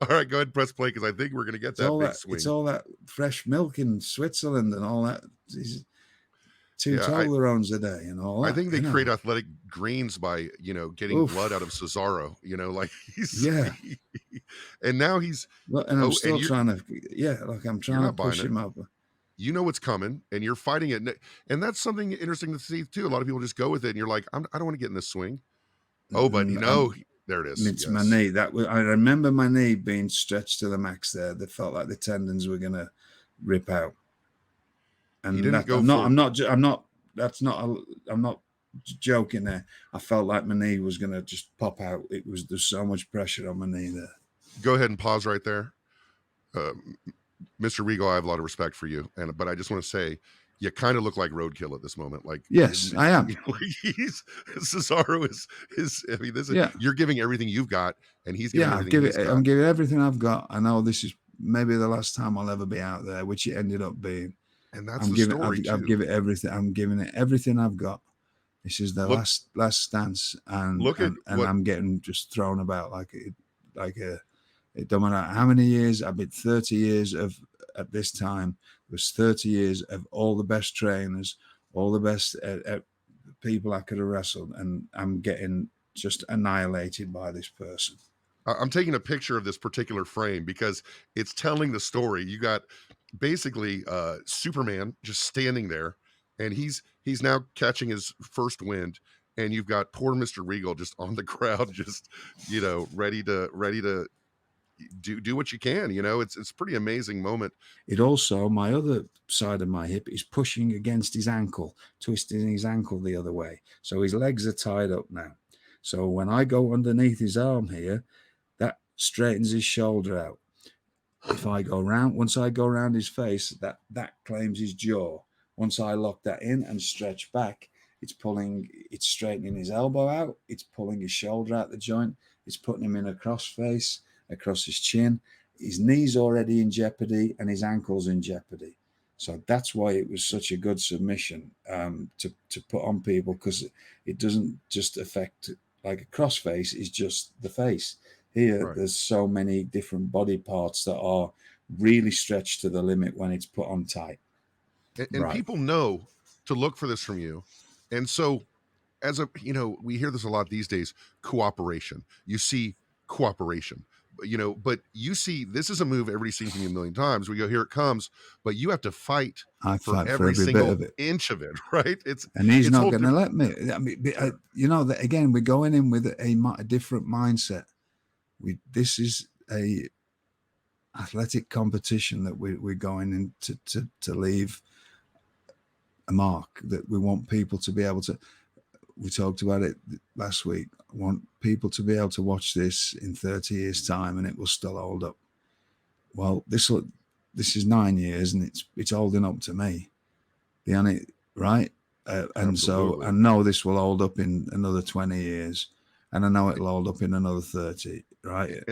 All right, go ahead and press play because I think we're going to get that big It's swing. all that fresh milk in Switzerland and all that. These two Yeah, I Toblerones a day and all I that, think they you create know. athletic greens by, getting blood out of Oof. Cesaro, like Yeah. and now he's Well, and I'm oh, and still trying to, yeah, like I'm you're trying to not buying push it. him up. You know what's coming and you're fighting it. And that's something interesting to see too. A lot of people just go with it and you're like, I don't want to get in this swing. Oh, but And there it is. it's my Yes. knee. I remember my knee being stretched to the max there. That felt like the tendons were gonna rip out. He And didn't that go for I'm not. That's not. I'm not joking there. I felt like my knee was gonna just pop out. There's so much pressure on my knee there. Go ahead and pause right there. Um, Mr. Regal, I have a lot of respect for you, but I just want to say you kind of look like roadkill at this moment. Like, Yes, I am. like he's Cesaro is. I mean, this is Yeah, you're giving everything you've got, and he's giving yeah. everything he's I'm got, giving everything I've got. I know this is maybe the last time I'll ever be out there, which it ended up being. and that's the story I've too. given everything. I'm giving it everything I've got. This is the Look, last stance, look at and what I'm getting just thrown about like a. It don't matter how many years. I've been 30 years of at this time. It was 30 years of all the best trainers, all the best people I could have wrestled, and I'm getting just annihilated by this person. I'm taking a picture of this particular frame because it's telling the story. You got basically Superman just standing there, and he's now catching his first wind, and you've got poor Mr. Regal just on the ground, just ready to do what you can. It's pretty amazing moment. It also, my other side of my hip is pushing against his ankle, twisting his ankle the other way. So his legs are tied up now. So when I go underneath his arm here, that straightens his shoulder out. If I go round, once I go around his face, that claims his jaw. Once I lock that in and stretch back, it's straightening his elbow out, it's pulling his shoulder out the joint, it's putting him in a cross face, across his chin. His knee's already in jeopardy and his ankle's in jeopardy. So that's why it was such a good submission to put on people, because it doesn't just affect, like a crossface is just the face. Here, Right. there's so many different body parts that are really stretched to the limit when it's put on tight. And Right. people know to look for this from you. And so we hear this a lot these days, cooperation. You see cooperation. But you see this is a move everybody's seen from you a million times. We go, here it comes, but you have to fight I for fight for every every bit single of it. inch of it, right? It's And he's it's not whole going to different. let me. I mean, that again, we're going in with a different mindset. This is a athletic competition that we're going in to leave a mark, that we want people to be able to. We talked about it last week. I want people to be able to watch this in 30 years' time and it will still hold up. Well, this is 9 years and it's holding up to me. The only right, and so I Absolutely. know this will hold up in another 20 years, and I know it'll hold up in another 30. Right,